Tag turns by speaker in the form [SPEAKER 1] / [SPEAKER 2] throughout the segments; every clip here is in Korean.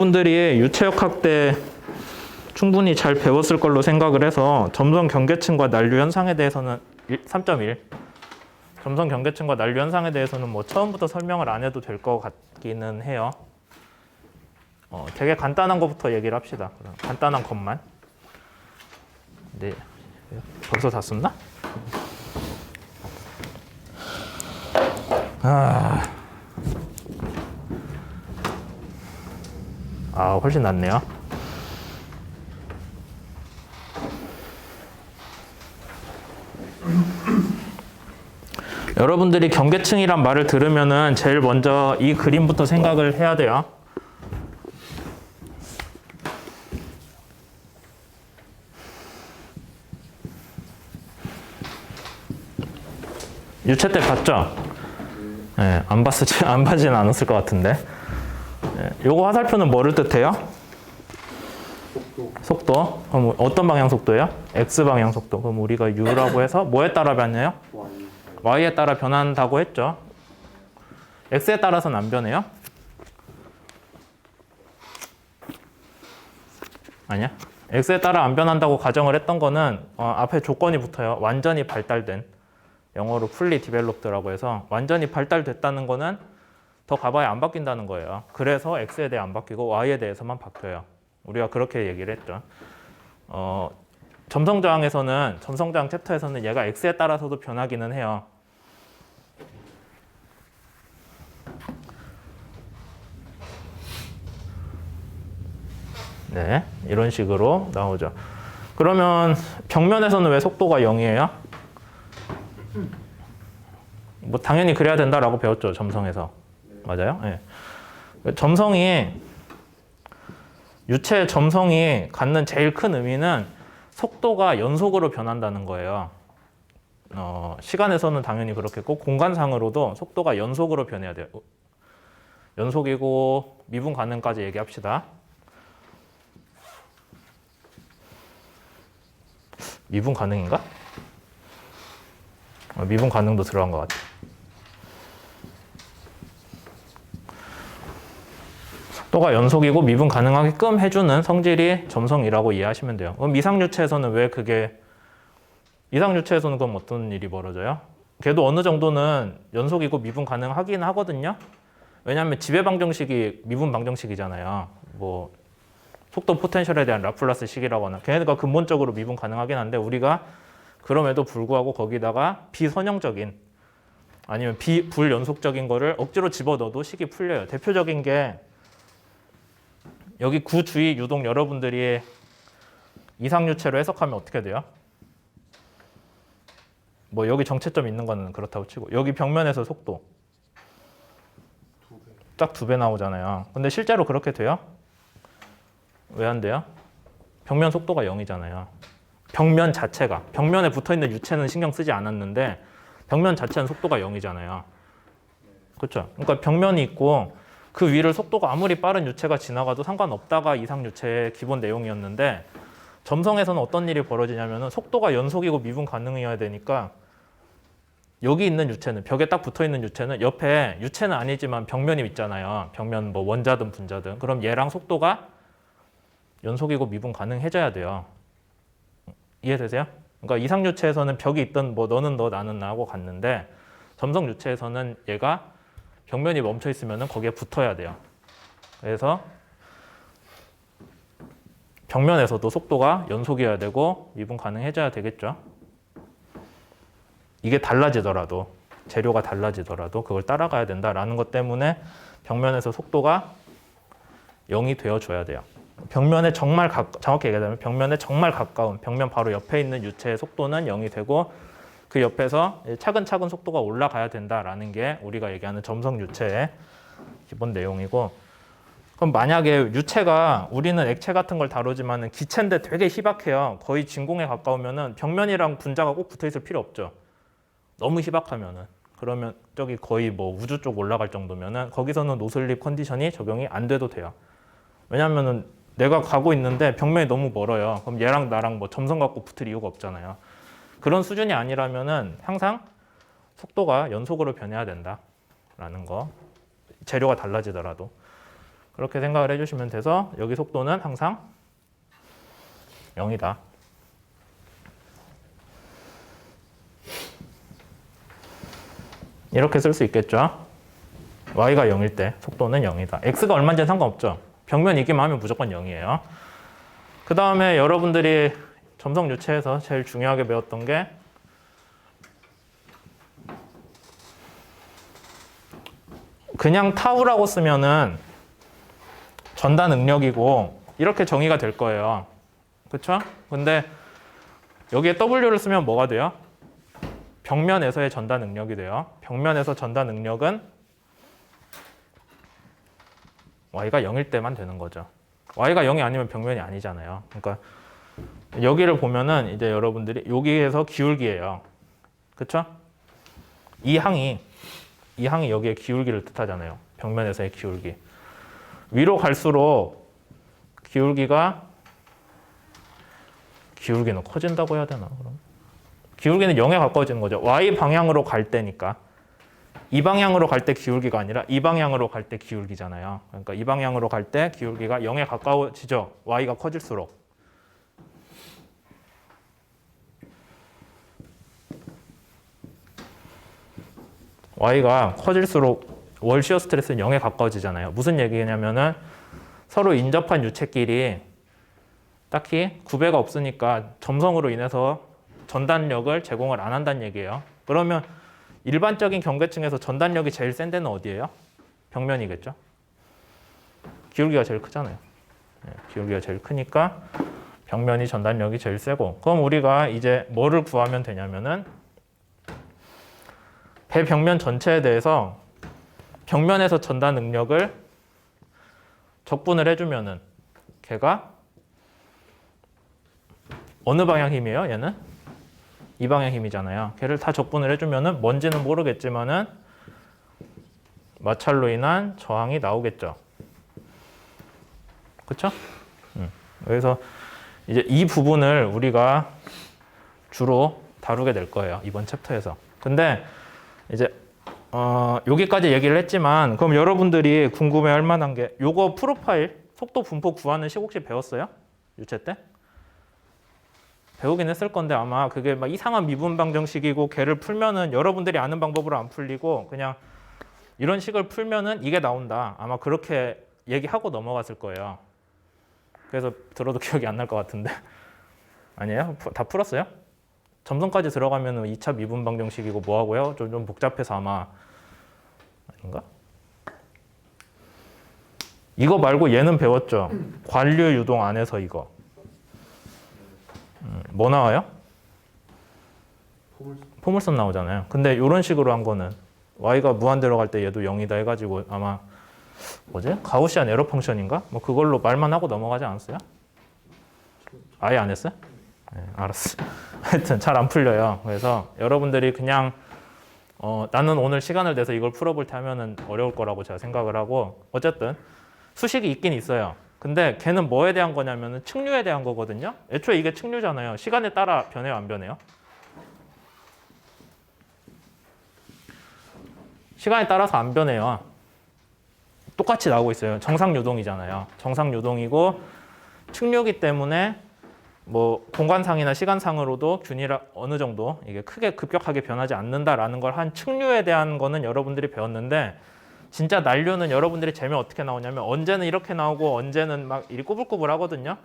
[SPEAKER 1] 분들이 유체역학 때 충분히 잘 배웠을 걸로 생각을 해서 점성 경계층과 난류 현상에 대해서는 3.1 점성 경계층과 난류 현상에 대해서는 뭐 처음부터 설명을 안 해도 될 것 같기는 해요. 되게 간단한 것부터 얘기를 합시다. 간단한 것만. 네, 벌써 다 썼나? 훨씬 낫네요. 여러분들이 경계층이란 말을 들으면은 제일 먼저 이 그림부터 생각을 해야 돼요. 유체 때 봤죠? 네, 안 봐지는 않았을 것 같은데. 네, 요거 화살표는 뭐를 뜻해요? 속도. 그럼 어떤 방향 속도예요? X 방향 속도. 그럼 우리가 U라고 해서 뭐에 따라 변해요? Y에 따라 변한다고 했죠. X에 따라서는 안 변해요? 아니야. X에 따라 안 변한다고 가정을 했던 거는 앞에 조건이 붙어요. 완전히 발달된. 영어로 fully developed라고 해서 완전히 발달됐다는 거는 더 가봐야 안 바뀐다는 거예요. 그래서 X에 대해 안 바뀌고 Y에 대해서만 바뀌어요. 우리가 그렇게 얘기를 했죠. 점성저항에서는, 점성저항 챕터에서는 얘가 X에 따라서도 변하기는 해요. 네, 이런 식으로 나오죠. 그러면 벽면에서는 왜 속도가 0이에요? 뭐 당연히 그래야 된다라고 배웠죠, 점성에서. 맞아요? 네. 유체의 점성이 갖는 제일 큰 의미는 속도가 연속으로 변한다는 거예요. 시간에서는 당연히 그렇겠고 공간상으로도 속도가 연속으로 변해야 돼요. 연속이고 미분 가능까지 얘기합시다. 미분 가능인가? 미분 가능도 들어간 것 같아. 속도가 연속이고 미분 가능하게끔 해주는 성질이 점성이라고 이해하시면 돼요. 그럼 이상유체에서는 왜 그게 이상유체에서는 그럼 어떤 일이 벌어져요? 걔도 어느 정도는 연속이고 미분 가능하긴 하거든요. 왜냐하면 지배 방정식이 미분 방정식이잖아요. 뭐 속도 포텐셜에 대한 라플라스 식이라거나 걔네가 근본적으로 미분 가능하긴 한데 우리가 그럼에도 불구하고 거기다가 비선형적인 아니면 불연속적인 거를 억지로 집어넣어도 식이 풀려요. 대표적인 게 여기 구주의 유동 여러분들이 이상유체로 해석하면 어떻게 돼요? 뭐 여기 정체점 있는 거는 그렇다고 치고 여기 벽면에서 속도 딱 2배 나오잖아요. 근데 실제로 그렇게 돼요? 왜 안 돼요? 벽면 속도가 0이잖아요. 벽면 자체가 벽면에 붙어있는 유체는 신경 쓰지 않았는데 벽면 자체는 속도가 0이잖아요. 그렇죠? 그러니까 벽면이 있고 그 위를 속도가 아무리 빠른 유체가 지나가도 상관없다가 이상유체의 기본 내용이었는데 점성에서는 어떤 일이 벌어지냐면 속도가 연속이고 미분 가능해야 되니까 여기 있는 유체는 벽에 딱 붙어있는 유체는 옆에 유체는 아니지만 벽면이 있잖아요. 벽면 뭐 원자든 분자든 그럼 얘랑 속도가 연속이고 미분 가능해져야 돼요. 이해되세요? 그러니까 이상유체에서는 벽이 있던 뭐 너는 너 나는 나하고 같는데 점성유체에서는 얘가 벽면이 멈춰 있으면 거기에 붙어야 돼요. 그래서 벽면에서도 속도가 연속이어야 되고 미분 가능해져야 되겠죠. 이게 달라지더라도 재료가 달라지더라도 그걸 따라가야 된다라는 것 때문에 벽면에서 속도가 0이 되어줘야 돼요. 벽면에 정말 정확히 얘기하자면 벽면에 정말 가까운 벽면 바로 옆에 있는 유체의 속도는 0이 되고 그 옆에서 차근차근 속도가 올라가야 된다라는 게 우리가 얘기하는 점성 유체의 기본 내용이고 그럼 만약에 유체가 우리는 액체 같은 걸 다루지만 기체인데 되게 희박해요. 거의 진공에 가까우면 벽면이랑 분자가 꼭 붙어 있을 필요 없죠. 너무 희박하면은 그러면 저기 거의 뭐 우주 쪽 올라갈 정도면은 거기서는 노슬립 컨디션이 적용이 안 돼도 돼요. 왜냐하면은 내가 가고 있는데 벽면이 너무 멀어요. 그럼 얘랑 나랑 뭐 점성 갖고 붙을 이유가 없잖아요. 그런 수준이 아니라면은 항상 속도가 연속으로 변해야 된다라는 거. 재료가 달라지더라도. 그렇게 생각을 해주시면 돼서 여기 속도는 항상 0이다. 이렇게 쓸 수 있겠죠. y가 0일 때 속도는 0이다. x가 얼마인지 상관없죠. 벽면 이기만 하면 무조건 0이에요. 그 다음에 여러분들이 점성 유체에서 제일 중요하게 배웠던 게 그냥 타우라고 쓰면은 전다 능력이고 이렇게 정의가 될 거예요. 그렇죠? 근데 여기에 W를 쓰면 뭐가 돼요? 벽면에서의 전다 능력이 돼요. 벽면에서 전다 능력은 y가 0일 때만 되는 거죠. y가 0이 아니면 벽면이 아니잖아요. 그러니까 여기를 보면은 이제 여러분들이 여기에서 기울기예요. 그렇죠? 이 항이 여기에 기울기를 뜻하잖아요. 벽면에서의 기울기. 위로 갈수록 기울기는 커진다고 해야 되나? 그럼 기울기는 0에 가까워지는 거죠. y 방향으로 갈 때니까. 이 방향으로 갈 때 기울기가 아니라 이 방향으로 갈 때 기울기잖아요. 그러니까 이 방향으로 갈 때 기울기가 0에 가까워지죠. y가 커질수록. y가 커질수록 월 시어 스트레스는 0에 가까워지잖아요. 무슨 얘기냐면은 서로 인접한 유체끼리 딱히 구배가 없으니까 점성으로 인해서 전단력을 제공을 안 한다는 얘기예요. 그러면 일반적인 경계층에서 전단력이 제일 센 데는 어디예요? 벽면이겠죠. 기울기가 제일 크잖아요. 기울기가 제일 크니까 벽면이 전단력이 제일 세고, 그럼 우리가 이제 뭐를 구하면 되냐면은 배 벽면 전체에 대해서 벽면에서 전단 능력을 적분을 해주면은 걔가 어느 방향 힘이에요? 얘는 이 방향 힘이잖아요. 걔를 다 적분을 해주면은 뭔지는 모르겠지만은 마찰로 인한 저항이 나오겠죠. 그렇죠? 그래서 이제 이 부분을 우리가 주로 다루게 될 거예요. 이번 챕터에서. 근데 이제 여기까지 얘기를 했지만, 그럼 여러분들이 궁금해할 만한 게 요거 프로파일 속도 분포 구하는 식 혹시 배웠어요? 유체 때? 배우긴 했을 건데 아마 그게 막 이상한 미분 방정식이고 걔를 풀면은 여러분들이 아는 방법으로 안 풀리고 그냥 이런 식을 풀면은 이게 나온다. 아마 그렇게 얘기하고 넘어갔을 거예요. 그래서 들어도 기억이 안 날 것 같은데. 아니에요? 다 풀었어요? 점성까지 들어가면 2차 미분 방정식이고 뭐하고요? 좀 복잡해서 아마 아닌가? 이거 말고 얘는 배웠죠? 관류 유동 안에서 이거. 뭐 나와요? 포물선 나오잖아요. 근데 이런 식으로 한 거는 y가 무한대로 갈 때 얘도 0이다 해가지고 아마 뭐지? 가우시안 에러 펑션인가? 뭐 그걸로 말만 하고 넘어가지 않았어요? 아예 안 했어요? 네, 알았어. 하여튼 잘 안 풀려요. 그래서 여러분들이 그냥 나는 오늘 시간을 내서 이걸 풀어볼 테 하면은 어려울 거라고 제가 생각을 하고, 어쨌든 수식이 있긴 있어요. 근데 걔는 뭐에 대한 거냐면은 측류에 대한 거거든요. 애초에 이게 측류잖아요. 시간에 따라 변해요, 안 변해요? 시간에 따라서 안 변해요. 똑같이 나오고 있어요. 정상 유동이잖아요. 정상 유동이고 측류이기 때문에 뭐 공간상이나 시간상으로도 균이라 어느 정도 이게 크게 급격하게 변하지 않는다라는 걸 한 측류에 대한 거는 여러분들이 배웠는데, 진짜 난류는 여러분들이 재면 어떻게 나오냐면 언제는 이렇게 나오고 언제는 막 이리 꾸불꾸불 하거든요.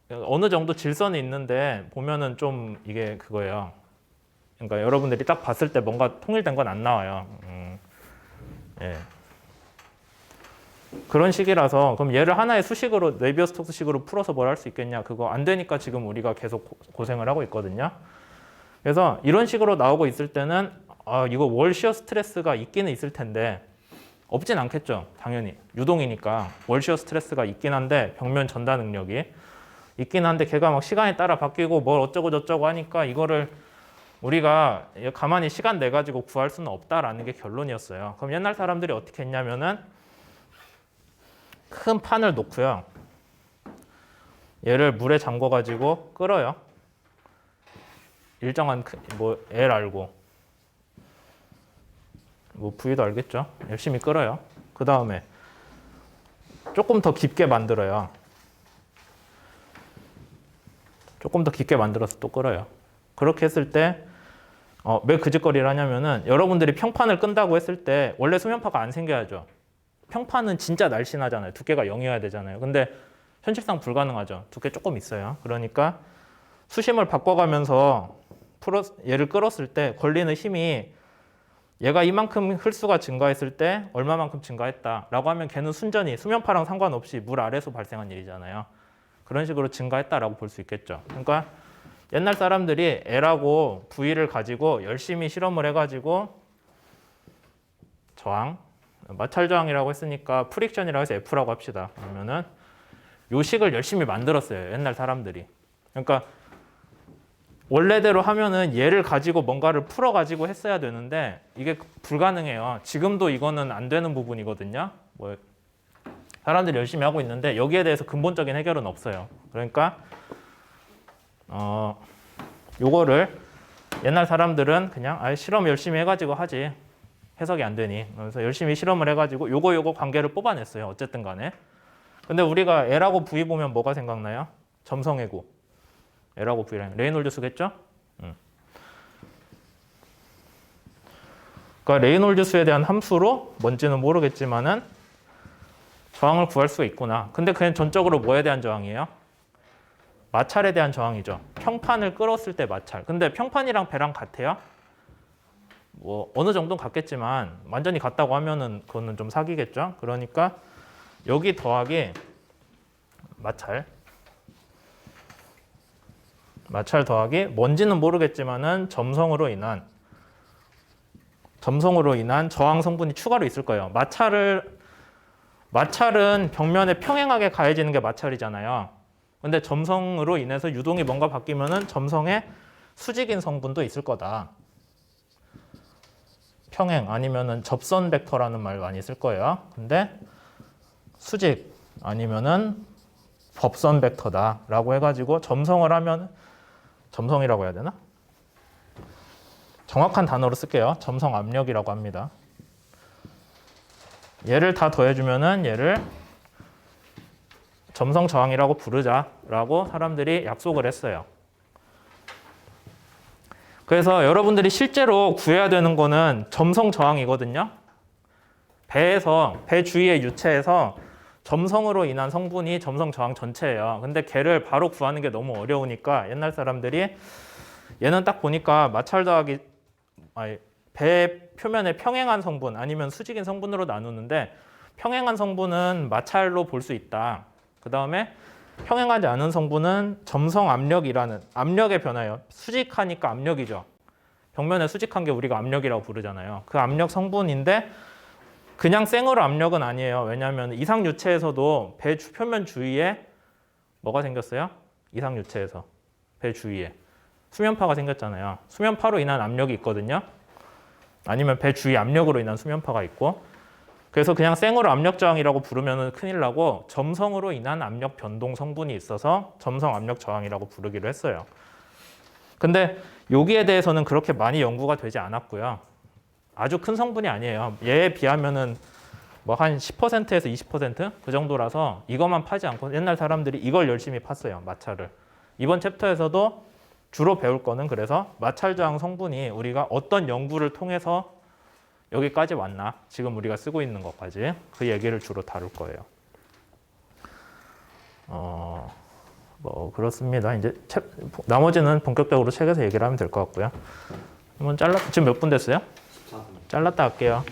[SPEAKER 1] 어느 정도 질서는 있는데 보면은 좀 이게 그거예요. 그러니까 여러분들이 딱 봤을 때 뭔가 통일된 건 안 나와요. 예. 그런 식이라서 그럼 얘를 하나의 수식으로 네비어스톡스식으로 풀어서 뭘 할 수 있겠냐? 그거 안 되니까 지금 우리가 계속 고생을 하고 있거든요. 그래서 이런 식으로 나오고 있을 때는 이거 월 시어 스트레스가 있기는 있을 텐데 없진 않겠죠. 당연히 유동이니까 월 시어 스트레스가 있긴 한데 벽면 전다 능력이 있긴 한데 걔가 막 시간에 따라 바뀌고 뭘 어쩌고 저쩌고 하니까 이거를 우리가 가만히 시간 내 가지고 구할 수는 없다라는 게 결론이었어요. 그럼 옛날 사람들이 어떻게 했냐면은 큰 판을 놓고요. 얘를 물에 잠궈 가지고 끓어요. 일정한 뭐 L 알고 뭐 V도 알겠죠? 열심히 끓어요. 그 다음에 조금 더 깊게 만들어요. 조금 더 깊게 만들어서 또 끓어요. 그렇게 했을 때 왜 그 짓거리를 하냐면은 여러분들이 평판을 끈다고 했을 때 원래 수면파가 안 생겨야죠. 평판은 진짜 날씬하잖아요. 두께가 0이어야 되잖아요. 근데 현실상 불가능하죠. 두께 조금 있어요. 그러니까 수심을 바꿔가면서 얘를 끌었을 때 걸리는 힘이 얘가 이만큼 흡수가 증가했을 때 얼마만큼 증가했다라고 하면 걔는 순전히 수면파랑 상관없이 물 아래에서 발생한 일이잖아요. 그런 식으로 증가했다라고 볼 수 있겠죠. 그러니까 옛날 사람들이 L하고 V를 가지고 열심히 실험을 해가지고 저항, 마찰 저항이라고 했으니까 프릭션이라고 해서 F라고 합시다. 그러면은 요 식을 열심히 만들었어요. 옛날 사람들이. 그러니까 원래대로 하면은 얘를 가지고 뭔가를 풀어가지고 했어야 되는데 이게 불가능해요. 지금도 이거는 안 되는 부분이거든요. 뭐 사람들이 열심히 하고 있는데 여기에 대해서 근본적인 해결은 없어요. 그러니까 요거를 옛날 사람들은 그냥 실험 열심히 해가지고 하지. 해석이 안 되니. 그래서 열심히 실험을 해가지고 요거 관계를 뽑아냈어요. 어쨌든 간에. 근데 우리가 L하고 V 보면 뭐가 생각나요? 점성해구. L하고 V랑 레이놀드 수겠죠? 그러니까 레이놀드 수에 대한 함수로 뭔지는 모르겠지만은 저항을 구할 수가 있구나. 근데 그냥 전적으로 뭐에 대한 저항이에요? 마찰에 대한 저항이죠. 평판을 끌었을 때 마찰. 근데 평판이랑 배랑 같아요? 뭐 어느 정도는 같겠지만 완전히 같다고 하면은 그거는 좀 사기겠죠. 그러니까 여기 더하기 마찰 더하기 뭔지는 모르겠지만은 점성으로 인한 저항 성분이 추가로 있을 거예요. 마찰은 벽면에 평행하게 가해지는 게 마찰이잖아요. 근데 점성으로 인해서 유동이 뭔가 바뀌면은 점성에 수직인 성분도 있을 거다. 평행 아니면은 접선 벡터라는 말 많이 쓸 거예요. 근데 수직 아니면은 법선 벡터다라고 해가지고 점성을 하면 점성이라고 해야 되나? 정확한 단어로 쓸게요. 점성 압력이라고 합니다. 얘를 다 더해주면은 얘를 점성 저항이라고 부르자라고 사람들이 약속을 했어요. 그래서 여러분들이 실제로 구해야 되는 거는 점성 저항이거든요. 배 주위의 유체에서 점성으로 인한 성분이 점성 저항 전체예요. 근데 걔를 바로 구하는 게 너무 어려우니까 옛날 사람들이 얘는 딱 보니까 마찰 더하기 배 표면에 평행한 성분 아니면 수직인 성분으로 나누는데 평행한 성분은 마찰로 볼 수 있다. 그 다음에 평행하지 않은 성분은 점성 압력이라는 압력의 변화예요. 수직하니까 압력이죠. 벽면에 수직한 게 우리가 압력이라고 부르잖아요. 그 압력 성분인데 그냥 생으로 압력은 아니에요. 왜냐하면 이상유체에서도 배 표면 주위에 뭐가 생겼어요? 이상유체에서 배 주위에 수면파가 생겼잖아요. 수면파로 인한 압력이 있거든요. 아니면 배 주위 압력으로 인한 수면파가 있고 그래서 그냥 생으로 압력 저항이라고 부르면 큰일 나고 점성으로 인한 압력 변동 성분이 있어서 점성 압력 저항이라고 부르기로 했어요. 근데 여기에 대해서는 그렇게 많이 연구가 되지 않았고요. 아주 큰 성분이 아니에요. 얘에 비하면은 뭐 한 10%에서 20% 그 정도라서 이것만 파지 않고 옛날 사람들이 이걸 열심히 팠어요. 마찰을. 이번 챕터에서도 주로 배울 거는 그래서 마찰 저항 성분이 우리가 어떤 연구를 통해서 여기까지 왔나? 지금 우리가 쓰고 있는 것까지 그 얘기를 주로 다룰 거예요. 뭐 그렇습니다. 이제 나머지는 본격적으로 책에서 얘기를 하면 될 것 같고요. 한번 지금 몇 분 됐어요? 14분. 잘랐다 할게요.